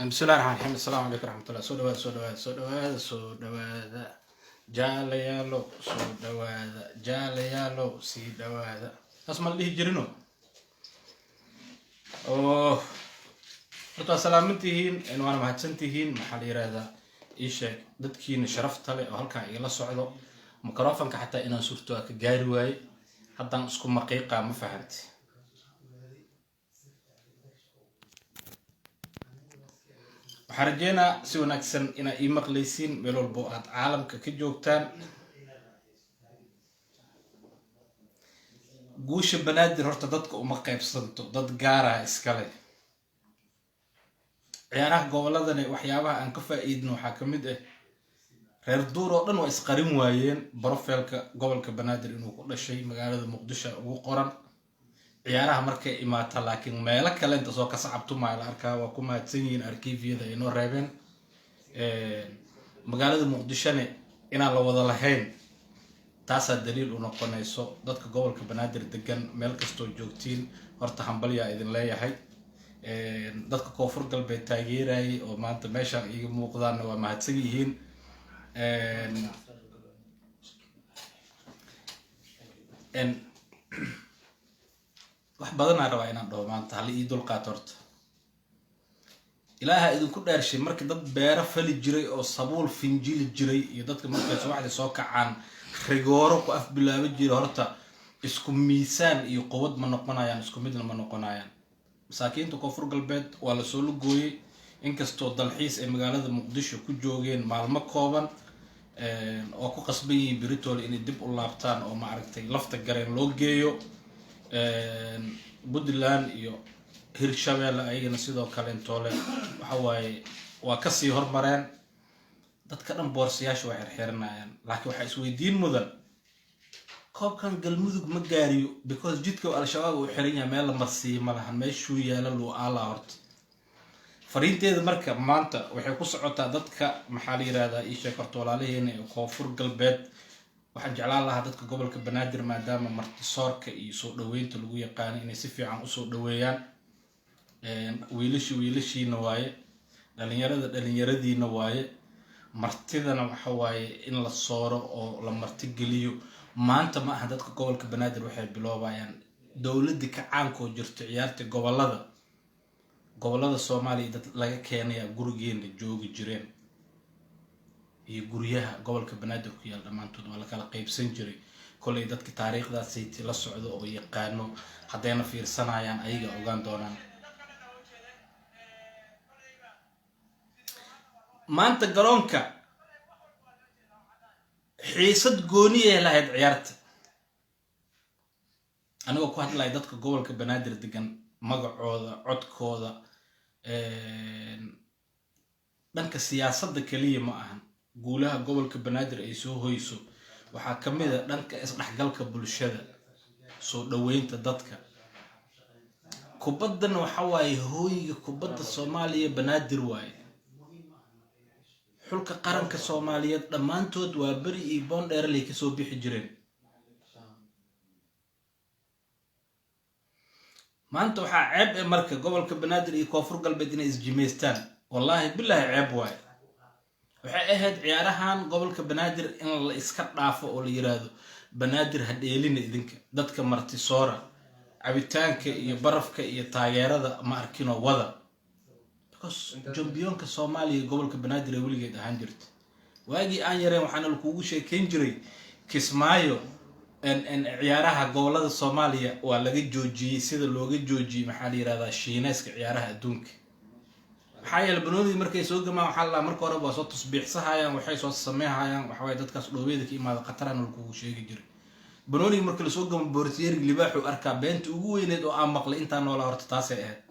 بسم الله الرحمن الرحيم. السلام عليكم ورحمة الله. سو دواذا جاليالو سو دواذا جاليالو سي دواذا اسمع اللي يجرنو اوه horta salaamantihiin waana mahadsantihiin maxaa la yiraahdaa ii sheeg dadkiina sharafta leh oo halkaa igala socdo mikrofonka xataa inaan surto ka gaari waaye haddaan isku maqiiqa ma fahanti waxaan rajeynaa si wanaagsan inaa ii maqlaysiin meel walbo aad caalamka ka joogtaan guusha banaadir horta dadka uma qaybsanto dad gaara iskale ciyaaraha goboladani waxyaabaha aan ka faa'iidno waxaa ka mid ah reer duur oo dhan waa isqarin waayeen barofeelka gobolka banaadir inuu ku dhashay magaalada muqdisho ugu qoran ciyaaraha markay imaata laakiin meelo kale inta soo ka sacabtumaya la arkaa waa ku mahadsan yihiin arkiifyada ay noo reebeen magaalada muqdishone inaan la wada lahayn taasaa daliil u noqonayso dadka gobolka banaadir degan meel kastoo joogtiin horta hambalyaa idin leeyahay dadka koonfur galbeed taageerayay oo maanta meeshaan iga muuqdaanna waa mahadsan yihiin wax badanaa rabaa inaan dhaho maanta hali ii dulqaato horta ilaaha idinku dhaarshay markii dad beero fali jiray oo sabuul finjili jiray iyo dadka markay subaxdii soo kacaan rigooro ku af bilaabo jiray horta isku miisaan iyo quwad ma noqonayaan isku midna ma noqonayaan masaakiinta koonfur galbeed waa la soo lugooyay inkastoo dalxiis ay magaalada muqdisho ku joogeen maalmo kooban oo ku qasban yihiin beritoole inay dib u laabtaan oo maaragtay lafta gareen loo geeyo puntland iyo hirshabeelle ayagana sidoo kale intoole waxa waaye waa kasii hormareen dadka dhan boorsayaasha waa xirxiranayaan laakiin waxaa isweydiin mudan koobkan galmudug ma gaariyo because jidka al-shabaab uu xiran yahay meel la marsiiyo ma lahan meeshuu yaala luu aala horta fariinteeda marka maanta waxay ku socotaa dadka maxaa la yiraahdaa ii sheeg horta walaalaheena ee koonfur galbeed waxaan jeclaan lahaa dadka gobolka banaadir maadaama martisoorka iyo soo dhaweynta lagu yaqaano inay si fiican usoo dhaweeyaan wiilashiina waaye dhalinyaradiina waaye martidana waxa waaye in la sooro oo la martigeliyo maanta ma aha dadka gobolka banaadir waxay biloobayaan dowladda ka caankoo jirto ciyaarta gobolada Soomaaliya dad laga keenaya gurigeena joogi jireen iyo guryaha gobolka banaadir ku yaal dhamaantood waa la kala qaybsan jiray kolay dadka taariikhdaas ay la socdo oo yaqaano haddayna fiirsanayaan ayaga ogaan doonaan maanta garoonka xiisad gooni ah lahayd ciyaarta anigoo ku hadlay dadka gobolka banaadir degan magacooda codkooda dhanka siyaasadda kaliya ma ahan guulaha gobolka banaadir ay soo hoyso waxaa ka mid ah dhanka isdhexgalka bulshada soo dhaweynta dadka kubaddan waxa waaye hooyiga kubadda Soomaaliya banaadir waaye xulka qaranka Soomaaliyeed dhammaantood waa bari iyo boondheer lay ka soo bixi jireen maanta waxaa ceeb ah marka gobolka banaadir iyo koonfur galbeed inay isjimeystaan wallahi billahi ceeb waaye waxay ahayd ciyaarahan gobolka banaadir in la iska dhaafo oo la yiraahdo banaadir ha dheelina idinka dadka martisoora cabitaanka iyo barafka iyo taageerada ma arkino wada jambiyonka Soomaaliya gobolka banaadir ay weligeed ahaan jirtay waagii aan yareen waxaana lagu sheekeyn jiray Kismaayo ciyaaraha gobolada Soomaaliya waa laga joojiyay sida looga joojiyay maxaa la yiraahdaa shiinayska ciyaaraha adduunka maxaa yeelay banooni markay soo gamaan waxa la marka hore waa soo tusbiixsahayaan waxay soo sameeyaan waxa way dadkaas dhoobeeda ka imaada qatarana lagu sheegi jiray banooni marka la soo gamo boortiyeer libaaxu arkaa beenta ugu weyneed oo aan maqlay inta noola horta taasay ahayd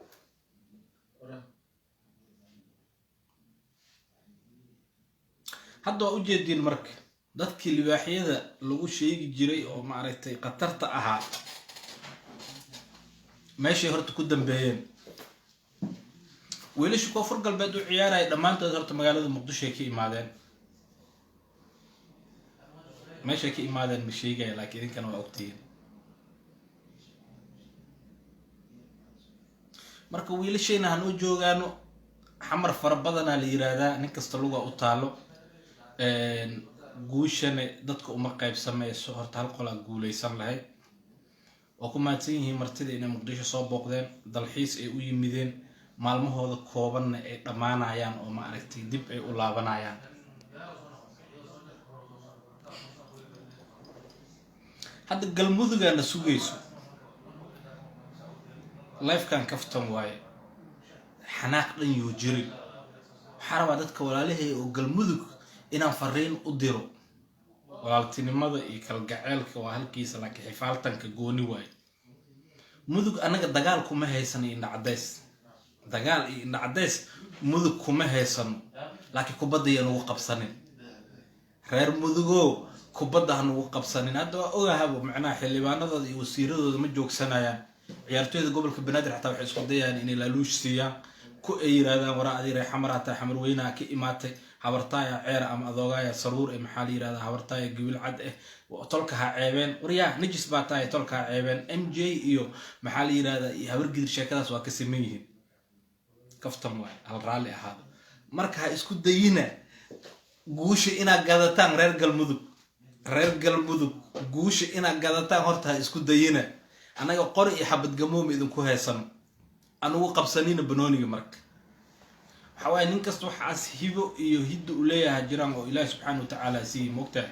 hadda u jeedin marka dadkii libaaxyada lagu sheegi jiray oo maaragtay qatarta ahaa meeshay horta ku dambeeyeen wiilasha koonfur galbeed u ciyaaraya dhammaantood horta magaalada muqdisho ay ka imaadeen meeshay ka imaadeen ma sheegaya laakiin idinkana waa ogtihiin marka wiilashayna hanoo joogaano xamar fara badanaa la yiraahdaa nin kasta luga u taalo guushana dadka uma qaybsamayso horta hal qolaa guulaysan lahayd oo ku maadsan yihiin martida inay muqdisho soo booqdeen dalxiis ay u yimideen maalmahooda koobanna ay dhammaanayaan oo ma aragtay dib ay u laabanayaan hadda galmudugana sugayso lifekan kaftan waaye xanaaq dhan yoo jirin waxaa rabaa dadka walaalahay oo galmudug inaan fariin u diro walaaltinimada iyo kalgaceelka waa halkiisa laakiin xifaaltanka gooni waaye mudug anaga dagaal kuma haysano indha cadays dagaal iyo indha cadays mudug kuma haysano laakiin kubadda yaan ugu qabsanin reer mudugo kubadda han ugu qabsanin hadda waa ogahaba macnaha xildhibaanadooda iyo wasiiradooda ma joogsanayaan ciyaartooyda gobolka banaadir xataa waxay isku dayayaan inay laaluush siiyaan ku ay yiraahdaan waraa adii reer xamar hataa xamar weynaha ka imaatay habartaaya ceer ama adoogaya saruur ee maxaa la yirahdaa habartaaya gibil cad tolka ha ceebeen waryaa najis baa tahay tolka ha ceebeen mj iyo maxaa la yirahdaa iyo habar gidir sheekadaas waa ka siman yihiin kaftan waay hal raalli ahaada marka ha isku dayina guusha inaad gadataan reer galmudug guusha inaad gadataan horta ha isku dayina anaga qori iyo xabad gamooma idinku heesano anugu qabsanina banooniga marka waxa waaye nin kasta waxaas hibo iyo hiddo u leeyahay jiraan oo ilaahi subxaanahu watacaala siiyey moogtahay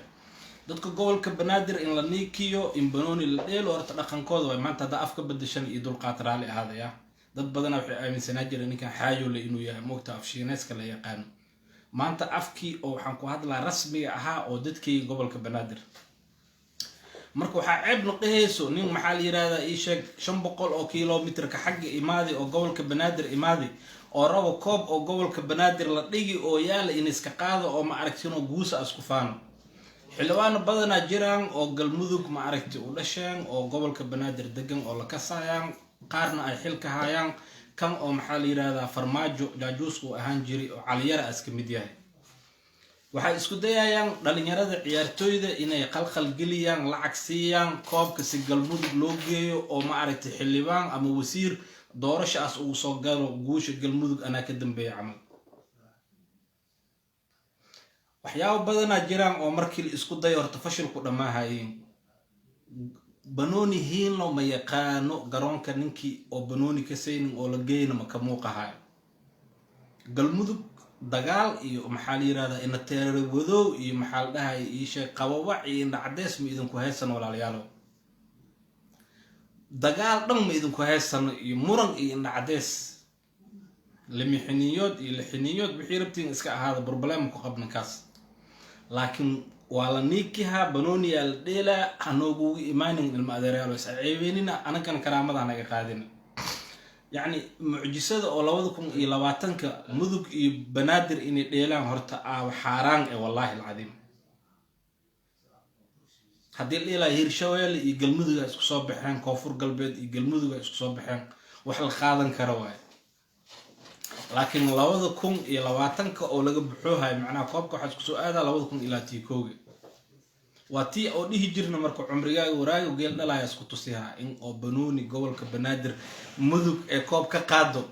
dadka gobolka banaadir in la niikiyo in banooni la dheelo horta dhaqankooda waay maanta haddaa afka badashan iyo dulqaad raalli ahaadaya dad badana waxay aaminsanaa jireen ninkan xaayole inuu yahay moogta afshiineeska la yaqaano maanta afkii oo waxaan ku hadlaa rasmiga ahaa oo dadkii gobolka banaadir marka waxaa ceeb noqehayso nin maxaa la yiraahdaa ii sheeg 500 oo kiiloomitirka xagga imaadi oo gobolka banaadir imaadi oo rabo koob oo gobolka banaadir la dhigi oo yaala in iska qaado oo ma aragtino guusa isku faano xilwaana badanaa jiraan oo galmudug ma aragti u dhasheen oo gobolka banaadir degan oo la kasayaan qaarna ay xilka hayaan kan oo maxaa la yiraahdaa farmaajo jaajuusku ahaan jiri oo caliyara aska mid yahay waxay isku dayayaan dhalinyarada ciyaartooyda inay qalqal geliyaan lacag siiyaan koobka si galmudug loo geeyo oo ma aragtay xildhibaan ama wasiir doorashaas uu soo galo guusha galmudug anaa ka dambeeya camal waxyaabo badanaa jiraan oo markii la isku dayo horta fashilku dhammaahayeen banooni hiinlo ma yaqaano garoonka ninkii oo banooni ka saynin oo la geeyna ma ka muuqahayo galmudug dagaal iyo maxaa la yiraahdaa in teerar wadow iyo maxaa la dhahay ii sheeg qabawac iyo indha cadays ma idinku haysan walaalayaal dagaal dhan ma idinku haysan iyo muran iyo indha cadays limixiniyood iyo lixiniyood wixii rabtiin iska ahaada problem ku qabna kaas laakiin waa la niikiha banooni al dheela hanoogu imaanin ilma adeerayaal is ceebeynina anagan karaamada naga qaadina يعني معجزة أو لوضكم إلى واتنك مذق بنادر إني ديلان هرتا أو حاران والله العظيم هذه الليلة هيرشويل يقل مذق إسكو صبحان كوفر قلبيد يقل مذق إسكو صبحان وحل خاذن كرواي لكن لوضكم إلى واتنك أو لقب بحوها معناه كوبكو حسكو سؤال لوضكم إلى تيكوغي واتي او ديه جيرنا marka cumriga waraayo geel dhalaya isku tusiha in oo banooni gobolka banaadir mudug ee koob ka qaado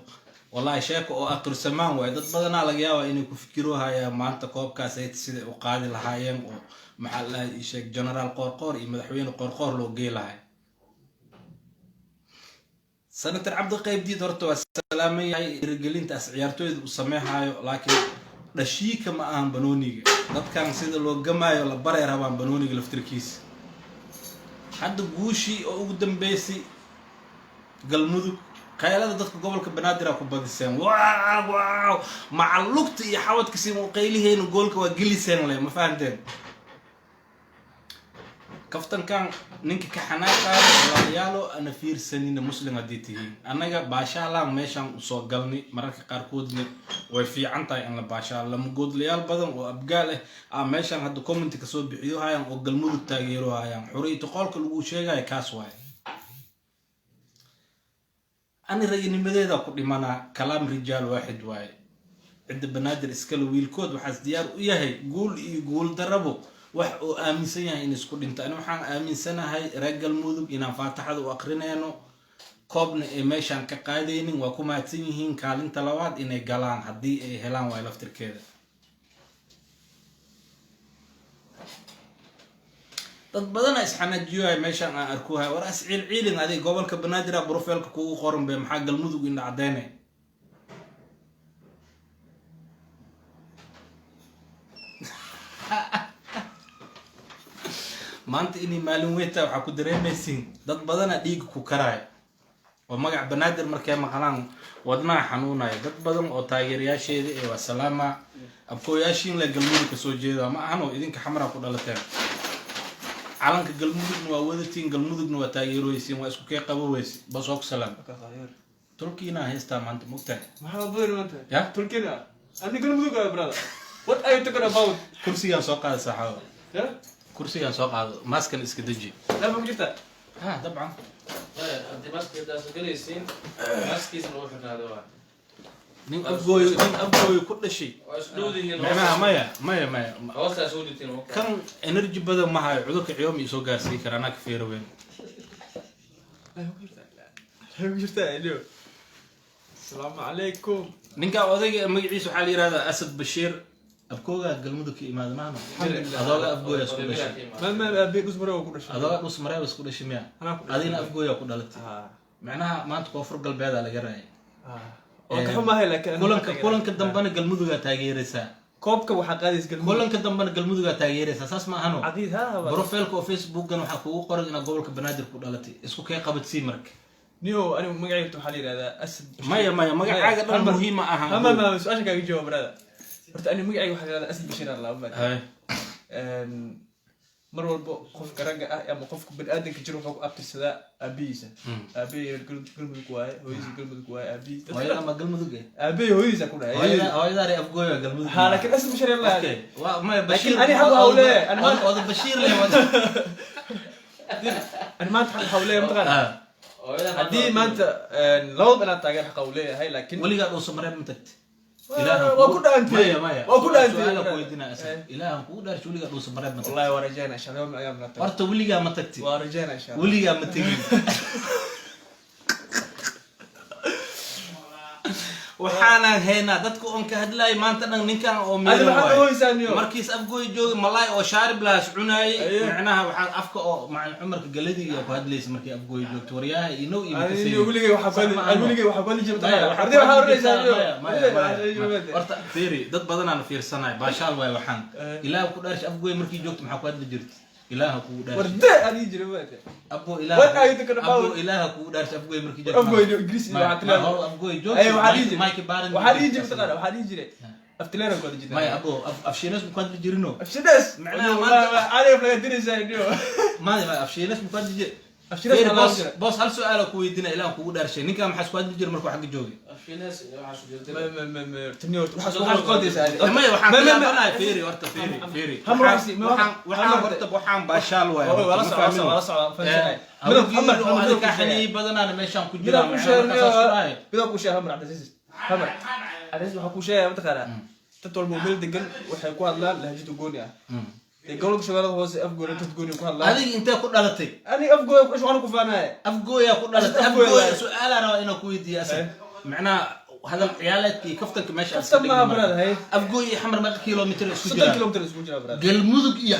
wallahi sheeko oo aqr samaan way dad badan laga yaabaa inay ku fikiroohayaan maanta koobkaas ay sida u qaadi lahaayeen oo maxaa la sheeg general qorqor iyo madaxweyne qorqor loo geelahay sanatar cabdi qaybdiid horta waa salaamay irgelintaas ciyaartooyda u sameehayo laakiin dhashiika ma aan banooniga dadkan sida loo gamaayo la baray rabaan banooniga laftirkiisa hadda guushii oo ugu dambeysay galmudug qaylada dadka gobolka banaadir ku badiseen waaw macallugta iyo xawadka si uu qayliheena goolka waa geliseen leh ma fahanteen kaftan kan ninka ka xanaaqay walaalayaalo ana fiirsanina muslim hadii tihiin anaga baashaala meeshan u soo galni mararka qaar koodna way fiican tahay in la baashaala lama goodlayaal badan oo abgaal ah meeshan hadda comment ka soo bixiyo hayaan oo galmudug taageero hayaan xuriito qolka lagu sheegay kaas waay ani raynimadeeda ku dhimana kalaam rijaal waaxid waay cid banaadir iskala wiilkood waxaas diyaar u yahay guul iyo guul darabo wax oo aaminsan yahay in isku dhintaan waxaan aaminsanahay reer galmudug inaan faataxada u aqrinayno koobna ay meeshaan ka qaadaynin waa ku mahadsan yihiin kaalinta labaad inay galaan haddii ay helaan waay laftirkeeda dad badana isxanajiyoay meeshaan aan arkuhay war as ciilin adig gobolka banaadir brofiilka kugu qoran bay maxaa galmudug indha cadeynay maanta inay maalin weynta waxaa ku dareemaysiin dad badana dhiig ku karaay oo magac banaadir markay maqlaan wadnaha xanuunaya dad badan oo taageerayaasheeda ee waa salaama abkooyaashiin la galmudug kasoo jeeda ma ahano idinka xamraa ku dhalateen calanka galmudugna waa wadatiin galmudugna waa taageerooysiin waa isku kee qaboweysi basoo ku salaam turkiina haystaa maanta mugtahay maxaa badan maanta ya turkiina adi galmudug brother what are you talking about kursigaan soo qaada saaxaabo ya kursigaan soo qaado maaskan iska deji لا ما جبتها ha dabcan انت ماسك ده سجليسين ماسكيس نروح هذا nin afgooyo ku dhashay واسلودي macnaha maya وصل سودتين kan energy badan ma hayo cudurka ciyoom ii soo gaarsiin kara anaa ka feero weyn لا ما جبتها اليوم السلام عليكم ninka odayga magaciisa waxaa la yiraahdaa asad bashiir abkooga galmudug ka imaada maano adooga afgooya isku dhashay ما ابي اسمره وكل شيء adooga dhus mareeb isku dhashay miya adina afgooya ku dhalatay macnaha maanta koonfur galbeeda laga raayay وكحما هي لكن kulanka dambana galmuduga taageeraysaa كوبك waxa qaadis galmudug kulanka dambana galmuduga taageeraysaa saas ma ahano عديد ها profileka oo facebookgan waxaa kugu qoran inaad gobolka banaadir ku dhalatay isku kee qabadsii marka نيو انا مغايبته waxa la yiraahdaa asad maya magacaaga dhan muhiim ma aha ما سؤالك kaaga jawaab brother horta ani magacayga waxa la yiraahdaa asad bashir Allah ma mar walba qofka ragga ah ama qofka bani'aadanka jiro wuxuu ku abtirsadaa aabihiisa aabihiisa galmudug waaye hooyadiisa galmudug waaye aabihiisa hooyada ma galmudug aabihiisa hooyadiisa ku dhahay hooyada afgooya galmudug ها لكن اسم بشير الله okay waa maya bashiir أنا حق أولاد أنا ما wada bashiir leh wada أنا ما أتحق حوليه متقن هدي ما أنت لو أنا تاجر حق أوليه هاي لكن weligaa dhuusa mareeb ma tagti وكل أنت وكل أنت su'aala ku weydiinaa asal ilaahan kugu dhaarshi weligaa dhuusa mareeb ma tagti والله ورجعنا إن شاء الله يوم من الأيام نتقن horta weligaa ma tagti ورجعنا إن شاء الله weligaa ma tegin waxaana haynaa dadka oon ka hadlaay maanta dhan ninkan oo هذا ما حد هو إنسان يوم markiis afgooy joogay malaay oo shaarib lahaas cunaayay Aye. macnaha waxaa afka oo macna cumarka galadii iyo ku hadlaysa markii afgooy joogto waryaha inoo أنا iibisay اللي أقول لك وحقول أقول لك وحقول جبت هذا ما حاول إنسان يوم horta fiiri dad badan aan fiirsanay baashaal waay waxaan ilaaha ku dhaarsh afgooy markii joogto maxaa ku hadli jirta ilaaha kugu dhaarsh ورده هذه جربت abo What are you talking about? abo ilaaha kugu dhaarsh afgooy markii joogto أفقول إنجليز afgooy joogto أيوة وحدي mike baran وحدي جبت قال وحدي جري أفتلنا كود جدا maya abo afshiinas ku hadli jirino أفشدس معناها ما ما عارف لا يدري زي اليوم ما afshiinas ku hadli jir أفشدس Fiiri, ما boos hal su'aal ku weydiina ilaahan kugu dhaarshay ninka maxaa isku hadli jir markuu xagga joogay في ناس تنيوت وحش قودي سعيد maya waxaan ما- ما- bilaabanahay fiiri horta fiiri هم راسي ما waxaan horta waxaan baashaal waay ولا صعب ولا صعب adika xaniyi badanaana meeshaan ku jira بدأ كوشة هم عبد العزيز هم عبد العزيز وحكوا شيء متخرع تطول موبيل دقن وحكوا الله لهجته جونيا يقولوا شغله هو أفقول أنت تقولي وكان الله adiga intee ku dhalatay أنا أفقول إيش وأنا كفانا afgooya ku dhalatay Afgooy afgooya waay. su'aala rabaa inaan ku weydiiyo asal macnaha hadal ciyaaleedkii kaftanka meesha كفتم ما براد هاي afgooy iyo xamar meeqa kilomitir isku 6 jira كيلومتر اسمه جرا براد galmudug iyo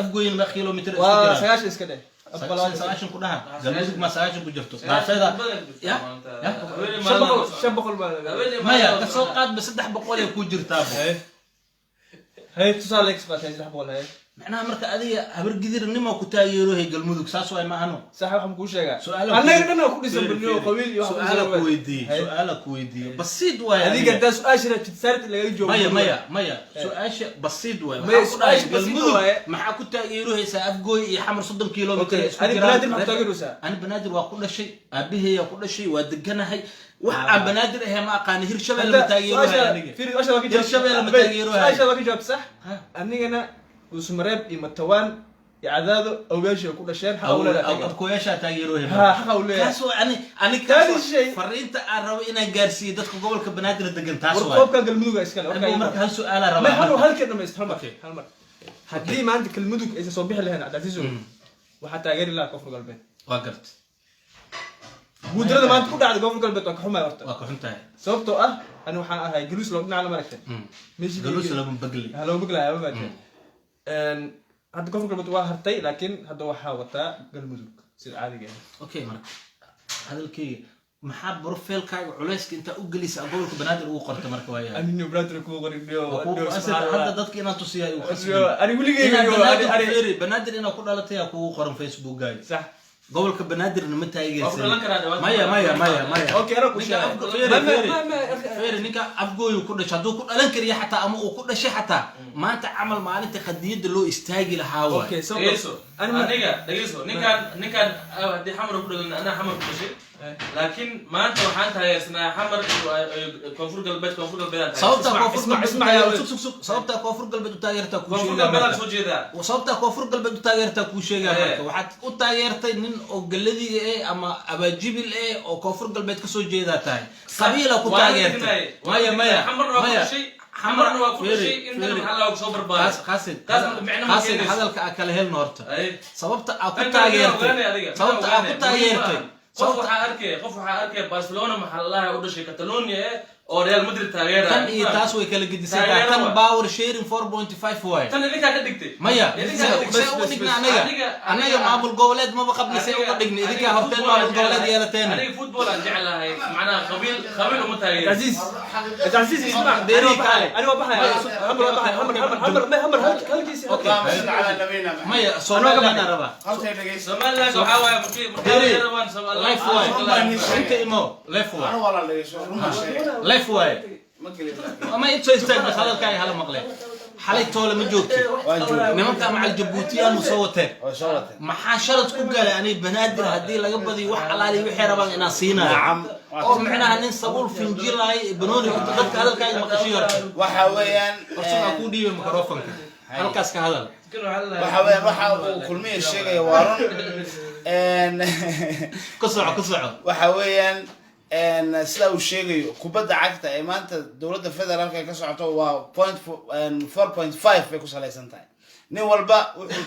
afgooyna meeqa kilomitir isku jira وسياش إسكده sagaashan ku dhaha galmudug ma sagaashan ku jirto dhaafeeda شبق المال maya kasoo qaadba 300 ay ku jirtaa هاي تصال إكسبات هاي زحمة ولا هاي macnaha marka adiga habar gidirnimo ku taageerohay galmudug saas way ma ahano صح هم كل شيء سؤال أنا قلنا كل سنة باليوم قوي su'aala ku weydiiyo basiid waay هذيك قد سؤال شرط تسارت اللي يجوا maya su'aasha basiid waay Maya, waxaa ku dhahay su'aasha basiid galmudug waaye. maxaa ku taageerohaysaa afgooy iyo xamar 30 kilomitir isku أنا jiraan بلادي محتاجين وسا ani banaadir waa ku dhashay aabaheeya ku dhashay waa deganahay wax aan banaadir ahay ma aqaan hirshabelle ma taageerohay aniga في أشياء لكن hirshabelle ma taageerohay أشياء لكن جواب صح أني أنا وسمرب يمتوان يعذادو أو يشيء كل شيء حاول لا abkooyashaa taageerohay ها حاول لا taas waa ani Taadi shay. fariinta aan rabo inaan gaarsiiyo dadka gobolka banaadir degan taas waa ورقوب كان المدوق إسكال anigu marka hal su'aala ما هل rabaa هل كنا ما يستحمل أوكي. هل مر هدي ما عندك المدوق إذا صبيح اللي هنا عدتيزو وحتى غير لا كفر قلبي waa gartay guudarada maanta ku dhacday koonfur galbeed waa ka xumaay horta waa ku xuntahay sababtoo ah ani waxaan ahay galuus loo dhinaca la maragtay meeshii galuus lama bagli loo beglaya ma baatay hadda koonfur galbeed waa hartay laakiin hadda waxaa wataa galmudug sida caadiga ah okay marka hadalkayga maxaa profilkaaga culayska intaa u gelisa gobolka banaadir ugu qorta marka waa yahay aninu brother ku qorin hadda dadka inaan tusiyaa igu ani weligay banaadir inaa ku dhalatay aa kugu qoran facebookgaaga sax gobolka banaadirna ma taageersan dhalan karaa maya okay ana ku feeri ninka afgooyu ku dhashay hadduu ku dhalan kariya xataa ama uu ku dhashay xataa maanta camal maalinta qadiyadda loo istaagi lahaa waay okay so aniga dhageyso ninkan haddii xamar ku dhalan anaa xamar ku dhashay laakiin maanta waxaan taageersanaa xamar koonfur galbeed sababta koonfur galbeed u taageertaa kuu sheegaa sababta koonfur galbeed u taageertaa kuu sheegaa marka waxaad u taageertay nin oo galadiga ama abaajibil oo koonfur galbeed kasoo jeedaa tahay qabiila ku taageertay maya xamarna waa ku dhashay inta maxaa looga soo barbaaray qaasin hadalka aa kala helna horta sababta aa ku taageertay qof waxaa arkaya Barcelona maxallaha u dhashay Catalonia oo Real Madrid taageera tan iyo taas way kala gedisan tan power sharing 4.5 way tan idinka ka dhigtay maya uga dhigna anaga maamul goboleed ma qablisay uga dhigna idinka horteen maamul goboleed yeelateen aniga football aan jecelahay macnaha qabiil uma taageero عزيز اسمع ديري كالي انا وبحي همر هلكيسي اوكي على نبينا مايا سومالي انا ربا سومالي waxaa waay ديري لايف واي انت ايمو لايف واي انا والله اللي شو لايف واي ما يتسو استاج بس هذا الكاي هلا مقله حالي توله ما joogtay nimanka macal jabuutiyaan musawate maxaa sharad ku galay ani banaadir hadii laga badiyo wax alaali wixii rabaan inaan siinaa oo macnaha nin sabuul finjilay banooni dadka hadalkaaga maqashiyo waxa weeyaan qorsoon ku dhiibay mikrofoonka halkaas ka hadal waxa weeyaan waxa uu kulmiye sheegay waaron ku soco waxa weeyaan sida uu sheegayo kubadda cagta ee maanta dawladda federaalka ka socoto waa 4.5 bay ku salaysan tahay nin walba wuxuu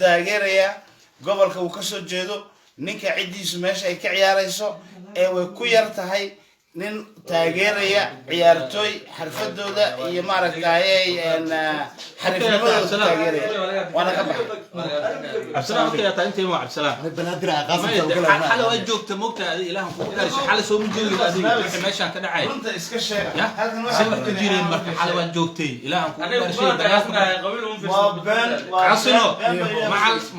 taageerayaa gobolka uu ka soo jeedo ninka ciddiisu meesha ay ka ciyaarayso ee way ku yar tahay nin taageeraya ciyaartooy xirfadooda iyo maaragtay xariifnimadooda taageeraya waana ka baxay absalaam ka yaata intii waa absalaam banaadir qaasam xala waa joogta moogta ilaahan ku gaarsi xala soo mujoogi adiga wixii meeshan ka dhacay runta iska sheeg halkan waxa ku jireen marka xala waa joogtay ilaahan ku gaarsi casino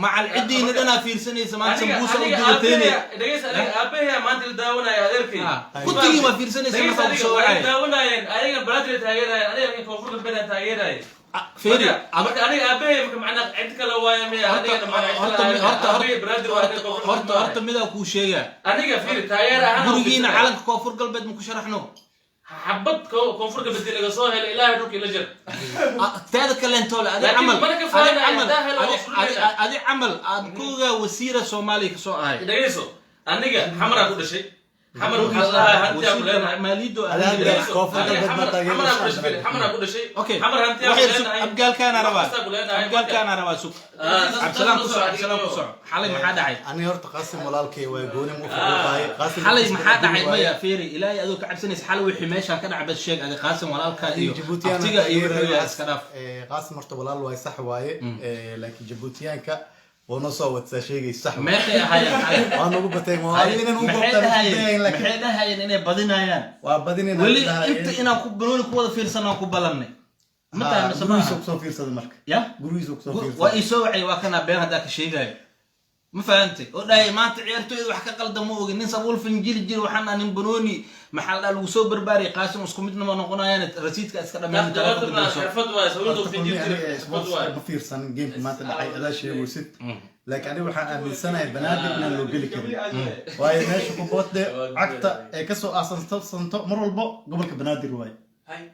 macal cidiina dana fiirsanaysa maanta sambuusa u digatay aabbahay maanta daawanaya adeerkay kutigi ma fiirsanaysa marka uu soo wacay daawanayeen ayaga Brazil taageerayeen ayaga koonfur galbeed taageerayeen feeri marka aniga aabbahay marka macna cid kale waaya ma horta mida ku sheega aniga feeri taageer ahaan gurigiina calanka koonfur galbeed ma ku sharaxno حبت كونفور قبل اللي قصوها الإله دوك اللي جر تهذا كلام تولى هذا عمل كوجا وسيرة سومالي كسو هاي ده يسو أنيجا حمرا كل شيء حمرا وحلا هنتي أقولنا ماليدو حمرا كل شيء أوكي حمرا هنتي أبقال كان أنا سوق عبد السلام كسو حالي ما حدا عيد أنا هرت قاسم ولالكي ويقولي مفروض حالي ما حدا عيد ما يا فيري إلهي أذوك عبد سنس حلو وحماش هكذا عبد الشيخ هذا قاسم ولالكي جيبوتيان قاسم مرت ولال واي صح واي لكن جيبوتيان كا ونصوت شيء صح ما هي أنا أقول بتاعي ما هي لنا نقول محيدها هي إنه بدينايان وبدينا ولي أنت إنا كبروني كوضا فيرسنا كبلني متى جروي سوق فيرسا المارك يا جروي سوق فيرسا ويسوعي وكان بين هذاك الشيء جاي ما فهمتي ولا ما تعيرتوا إذا وحكى قلد موج الناس أقول في الجيل وحنا نبنوني محل الوسو برباري قاسم وسكمتنا ما نقولنا يعني رصيد كأسكر من تلاتنا حرفضوا سويتوا في الجيل فيرسا جيم ما تدعي هذا شيء وست لكن أنا وحنا من سنة بنادم من لو قلي كده واي ماشي كوبوت ده عقدة كسو أصلا صنطة مر البو قبل كبنادر واي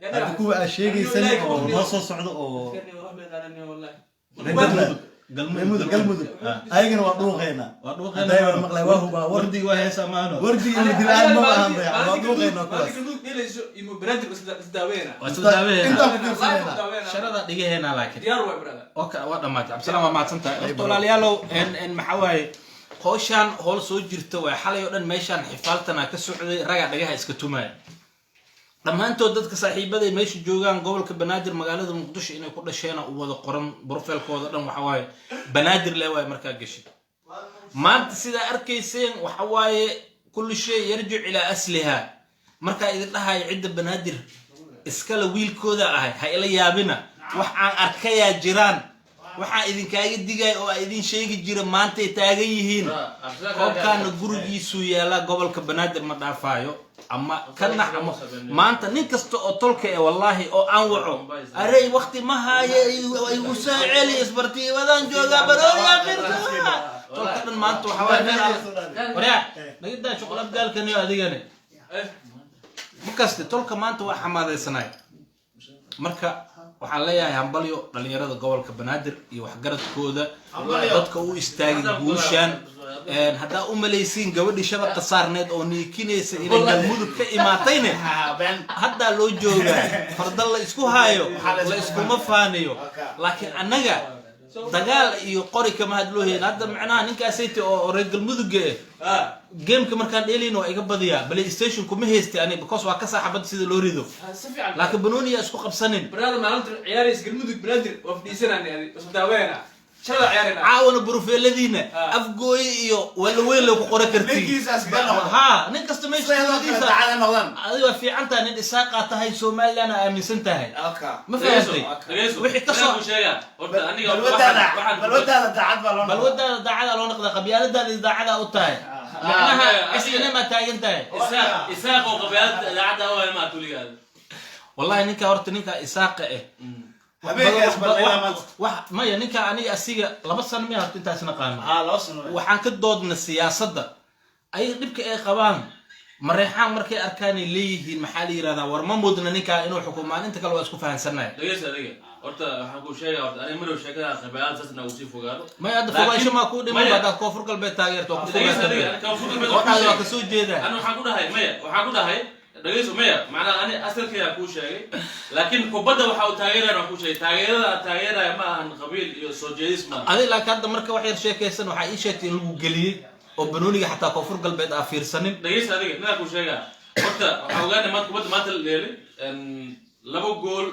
هذا كوا أشياء سنة أو نص صعد أو قلمود أيقن وضوغينا دايما مقلي وهو وردي وهي سمانو وردي اللي دلال ما هم ضيع وضوغينا كويس انت شرطة دقيقة هنا لكن اوكي وضع ماتي عبد السلام ما تنتا طولاليالو ان محاواي howshaan howl soo jirta way xalay oo dhan meeshaan xifaaltana ka socday raga dhagaha iska tumay dhammaantood dadka saaxiibada meesha joogaan gobolka banaadir magaalada muqdisho inay ku dhasheen oo wada qoran profilkooda dhan waxa waaye banaadir le way markaa gashay maanta sida arkayseen waxa waaye kullu shay yarjic ila asliha marka idin dhahay cidda banaadir iskala wiilkooda ahay ha ila yaabina wax aan arkayaa jiraan waxaa idinkaaga digay oo idin sheegi jira maanta ay taagan yihiin koobkaana gurigiisu yaala gobolka banaadir ma dhaafaayo ama kana maanta nin kasta oo tolka ee wallahi oo aan waco aray waqti ma haaye igu soo celi isbartiibadan jooga barooya firka tolka dhan maanta waxa waa meel wariya nagida shuqul abdaalkan iyo adigane markaas tolka maanta waa xamaadaysanay marka waxaan leeyahay hambalyo dhalinyarada gobolka banaadir iyo waxgaradkooda dadka u istaagay guushaan haddaa u malaysiin gabadhii shabaqa saarneed oo niikinaysa inay galmudug ka imaatayne haddaa loo joogaa fardan la isku haayo la iskuma faanayo laakiin annaga dagaal iyo qori kama hadlooheen hadda macnaha ninkaasayta oo reer galmudugga gameka markaan dheelin waa iga badiyaa playstation kuma haystay ani because waa ka saaxabad sida loo rido laakiin banooniya isku qabsanin brother maalinta ciyaarays galmudug banaadir waa fadhiisanaan isku daaweena shala ciyaarina caawana burufeladiina afgooy iyo wala weyn loo ku qora kartii ha nin kasta meesha adiga fiican tahay nin isaaqa tahay Soomaaliland aaminsan tahay ma fahamtay wixii ka soo sheega horta aniga balwadaada daacada loo noqda qabyaaladaada daacada u tahay macnaha isna ma taagan tahay isaaq oo qabyaalada daacada oo ma tuligaad wallahi ninka horta ninka isaaqa maya ninka aniga asiga 2 sano ma horta intaas naqaan waxaan ka doodna siyaasadda ay dhibka ay qabaan mareexaan markay arkaan ay leeyihiin maxaa la yiraahdaa war ma mudna ninka inuu xukuumaan inta kale waa isku fahansanaay dhageysa adiga horta waxaan ku sheegaa horta aniga marow sheekada qabyaalada taasna uu sii fogaado ma hadda fogaasho ma ku dhiman baad koonfur galbeed taageerto ku fogaasho waa ka soo jeedaa ana waxaan ku dhahay maya waxaan ku dhahay dhageyso maya macnaha ani asalkeeda ku sheegay laakiin kubadda waxa uu taageerayna ku sheegay taageerada taageeraya ma ahan qabiil iyo soo jeedis ma adiga laakiin hadda marka wax yar sheekaysan waxa ii sheegtay in lagu galiyay oo banooniga xataa koonfur galbeed aa fiirsanin dhageyso adiga ninka ku sheegaa horta waxa ogaanay maanta kubadda maanta la dheelay 2 gool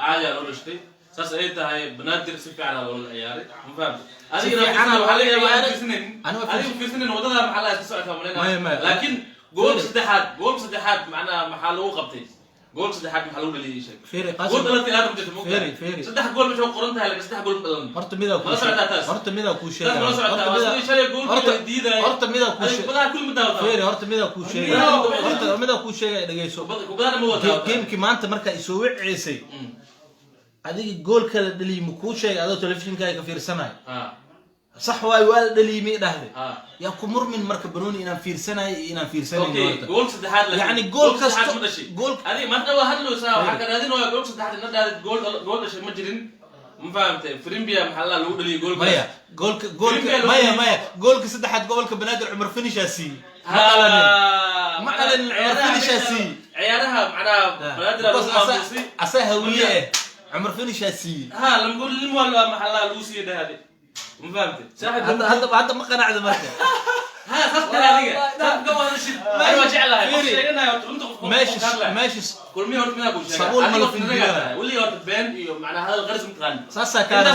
caadi ah loo dhashtay saas ay tahay banaadir si fiican loo ciyaaray ma fahamtay adiga waxa laga yaabaa adiga fiirsanin wadada maxaa la iska socotaa malena laakiin جول صدحات معناها محله قبتي جول صدحات محله اللي شيء فيري قاسم جول ثلاثة آلاف مجد مو فيري صدح جول مش هو قرنتها لك صدح جول بلن هرت ميدا كوش هرت ميدا كوش هرت ميدا كوش كل مدة فيري هرت ميدا كوش هرت ميدا كوش دقيسو جيم كمان أنت مركز يسوي عيسي هذيك جول كذا اللي مكوشة هذا تلفزيون كذا كفير سنة صح واي والد اللي مي دهده يا كمر من مركب بنوني إنا في سنة أوكي جول صدحات يعني جول جول هذه ما تقول هذا سوا حكى هذه نوع جول صدحات النادي جول شيء مجرين ما فهمت فريمبيا محلها الأول اللي جول مايا مايا جول كصدحات جول كبنادر عمر فينيش أسي ما قال عمر فينيش أسي عيارها معناها بنادر أسهوية عمر فينيش أسي لما نقول لما محلها لوسي ده هذه ما فهمت هذا ما قناع ذا مركب خلاص كلامي قبل هذا الشيء ما رجع لها ماشي كل مين هرت منها بوجه صابون ملفين واللي هرت بين معناها هذا الغرز متغني ساسا كان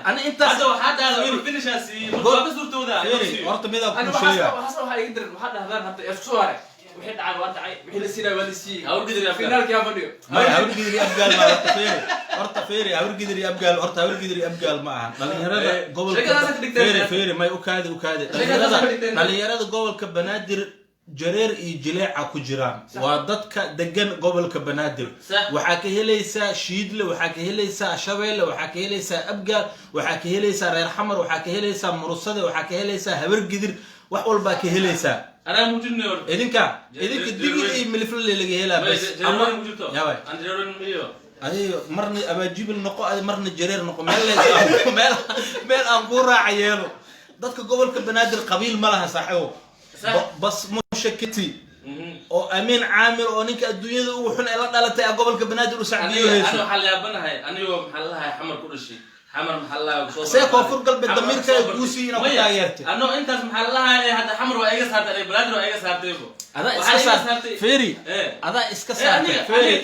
انا انت هذا فينيش اسي ما صورته ذا هرت ميدا انا حسب waxa iga dirin waxa dhahdaan hadda isku soo haray wixii dhacay waa dhacay wixii la siinay waa la siiyay hawr gidri finaalkii aa fadhiyo hawr gidri abgaal ma horta feeri hawr gidri abgaal ma aha dhalinyarada gobolka feeri may u kaadi dhalinyarada gobolka banaadir jareer iyo jileeca ku jiraan waa dadka degan gobolka banaadir waxa ka helaysa shiidle waxa ka helaysa shabeelle waxa ka helaysa abgaal waxa ka helaysa reer xamar waxa ka helaysa murusade waxa ka helaysa habar gidir wax walba ka helaysa أنا موجود نور. إذنك دقيقة ملفل اللي لقيها بس. أما موجود. يا باي. عند جرير مليو. هذه مرني أبى أجيب النقاء هذه مرني جرير نقاء مال أنقورة عياله. ضدك قبل كبنادر قبيل ملها صحيح. بس مشكتي. أو أمين عامر أو نك الدنيا وحنا إلا لا تأ قبل كبنادر وسعديه. أنا حل يابنا هاي أنا يوم حلها حمر كل شيء. حمر محلها سيكون فرق بالضمير كيكوسي إنه كتايرتي أنه أنت محلها هذا حمر وأيجا صارت بلاد وأيجا صارت هذا إسكسر فيري هذا إسكسر فيري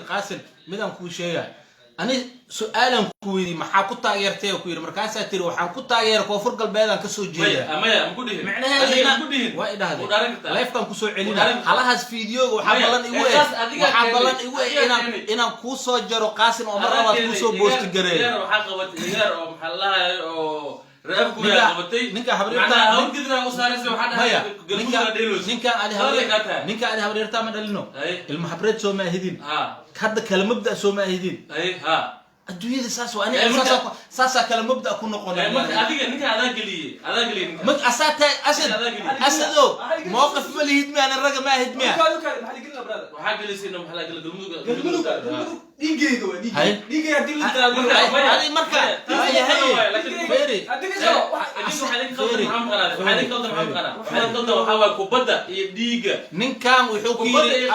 قاسن مدام كوشيا أنا سؤالا كويدي ما حكوت تايرتي وكوير مركز أتري وحكوت تاير كوفر قلبي كسوجيا أما مقولين معناها هذا وايد هذا لا يفهم كسو علينا على هذا فيديو وحبلن إيوه إنا كوسو جرو قاسم ومرة كوسو بوست جري وحقبت إيجار ومحلها أو رأبكم يا قبتي نينكا حبرير معناها هم كذا وصار سو حدا نينكا على حبرير تام دلنو المحبرات سو ما هدين هذا كلام مبدأ سو ما هدين الدنيا ساس وأنا ساسا كلام مبدأ أكون قلنا أديك نينكا هذا قلي مت أسدو موقف ملي هدمي أنا الرجل ما هدمي وحاجة لسه إنه محلا قلمو ديجي دو ديجي هديل هذه مركة هي فيري نينكان وحوكيري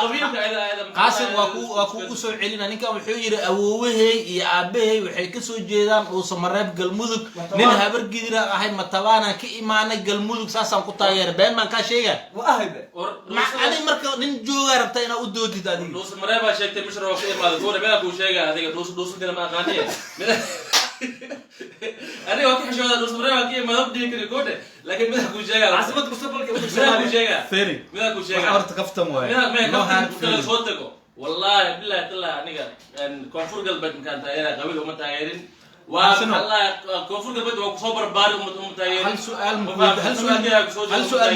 قاسم وكو سو علينا نينكان وحويري أووه يا أبيه وحي كسو جيدان وسمراب قلمودك نين هبر قدر أحد متوانا كإيمانا قلمودك ساسا كتاير بين من كاشيغا وأهبه مع أنا مركة نين جوغا ربطينا ودودي دادي دوس مرابا شيكتي مشروع في إيمانا دوري بينا كو شيغا هذيك دوس كده ما قانيه أنا وقت حشوا دوس مرابا كي ما بدي كده كوده لكن بينا كو شيغا عاصمة مستقبل بينا كو شيغا فيري بينا كو شيغا وحاورت قفتم واي ما كان صوتكو والله بالله تلا نيجا ان كونفور قلبت مكان تايرة قبل وما تايرين والله كونفور قلبت وصبر بارد وما تايرين هل سؤال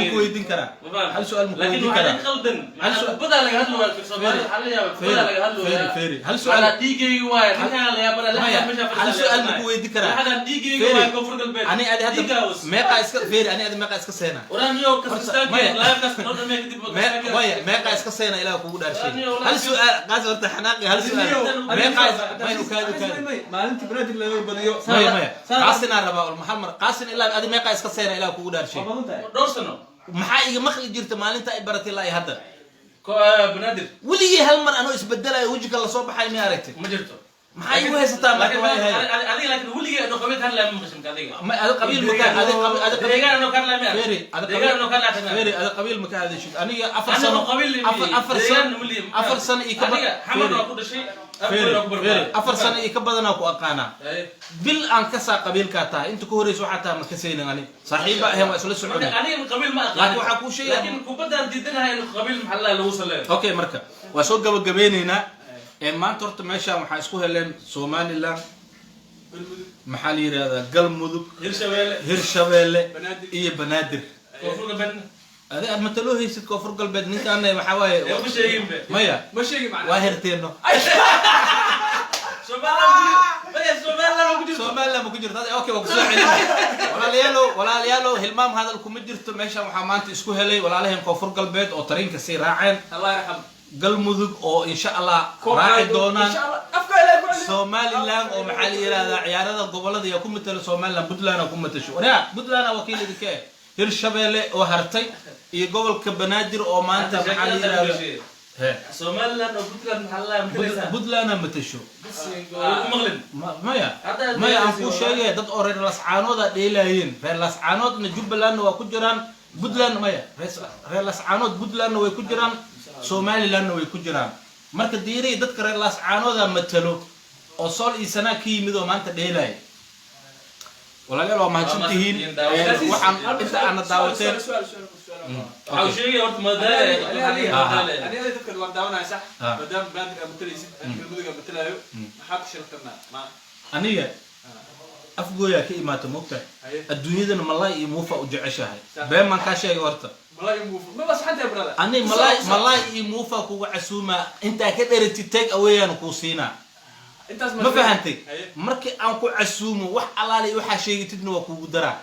مكويدين كرا هل سؤال مكويدين كرا لكن خلدن هل سؤال بدأ لك هدلو في الصبر حاليا بدأ لك هدلو فيري هل سؤال على ديجي واي نكال يا بلا هل سؤال مكويدين كرا هذا ديجي واي كونفور قلبت أنا أدي هذا ميقا إسك فيري أنا أدي ميقا إسك سينا وران يو كسستان لا كاس نود ما يكتب ميقا إسك سينا إلى كوب دارشي هل سؤال قاس ورت حناقي هل سؤال ميقا ما يكاد ما أنت براد اللي بديو قاسنا ربا محمد قاسنا إلا أدي ميقا إسك سينا إلى كوب دارشي دورسنو maxaa iga maqli jirta maalinta ay baratay ilaa hadda بنادر weligii hal mar anoo isbedelayo wajiga la soo baxay ma aragtay ما جرتو maxaa igu haysataa marka waa hay adiga laakiin weligii adoo qabiil kan la maqashin adiga ma ada qabiil ma ka ada deegaan anoo kan la ma feri deegaan anoo kan la tan feri ada qabiil ma ka hadashid aniga afar sano iyo ka badan xamad waa ku dhashay afar sano iyo ka badan ku aqaana bil aan ka saa qabiilka tahay inta ku horeyso waxa taa ma ka seenan ani saaxiiba ahay waa isla soconay aniga qabiil ma aqaan laakiin waxa ku sheegay laakiin ku badan diidanahay in qabiil maxalla lagu saleeyo okay marka waa soo gabagabeynayna maanta horta meeshaan waxaa isku heleen Somaliland maxaa la yiraahdaa galmudug hirshabeelle iyo banaadir هذا أما تلوه يصير كفر قلب نيك أنا محاوي مايا ماشي معنا واهرتينه سومالا ما كجرت هذا أوكي وقصوا عليه ولا ليالو هالمام هذا الكوميديرت ماشى محامات إسكو هلي ولا عليهم كفر قلبت أو ترين كسي راعين الله يرحم قلمذق أو إن شاء الله راعي دونان سومالي لان أو محلي هذا عيار هذا قبل هذا يكون مثل سومالا بدلنا يكون مثل شو لا بدلنا وكيل ذكاء hirshabeelle oo hartay iyo gobolka banaadir oo maanta maxaa la yiraahdaa Somaliland oo Puntland ma tasho maya aan ku sheegay dad oo reer lascaanood ah dheelayeen reer lascaanoodna Jubbaland waa ku jiraan Puntland maya reer lascaanood Puntland way ku jiraan Somaliland way ku jiraan marka diiray dadka reer lascaanood ah matalo oo sool iyo sana ka yimid oo maanta dheelay ولا قالوا ما هتشتهين وحن انت انا داوتين او شيء قلت ما ده انا ذكر وان داونا صح مدام بلاد متليس المدغ متلايو ما حدش شركنا ما انيه افغويا كيمات موقت الدنيا ما الله يموفا وجعشها بين ما كاشي ورته والله يموفا ما بس حتى برادر اني والله يموفا كو عسومه انت كدرتي تيك اويان كوسينا ما فهمتي مركي أنكو عسومه وح على لي وح شيء تدنو وكو درا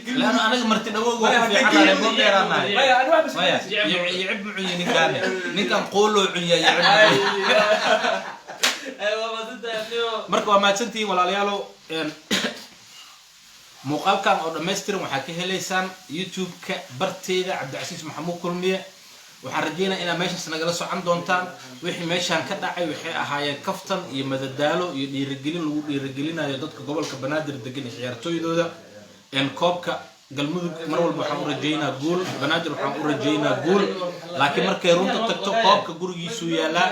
لأنه أنا مرتي دموع وفي على لي بيرانا يعب معي نكان قولوا عي يعب مركو ما تنتي ولا ليالو مقال كان أو دمستر وحكيه ليسان يوتيوب كبرتيدا عبد العزيز محمود كرمية waxaan rajeynaa inaad meeshaas nagala socon doontaan wixii meeshaan ka dhacay waxay ahaayeen kaftan iyo madadaalo iyo dhiirigelin lagu dhiirigelinayo dadka gobolka banaadir degan iyo ciyaartooydooda koobka galmudug mar walba waxaan u rajeynaa guul banaadir waxaan u rajeynaa guul laakiin markay runta tagto koobka gurigiisu yaalaa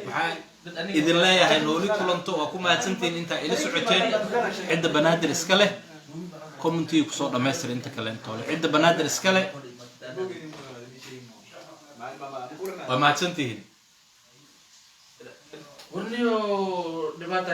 waxaa idin leeyahay nooli kulanto waa ku mahadsantihiin intaa ila socoteen cidda banaadir iska leh commentiga kusoo dhammaystir inta kale intoole cidda banaadir iska leh waa mahadsantihiin warniyo dhibaata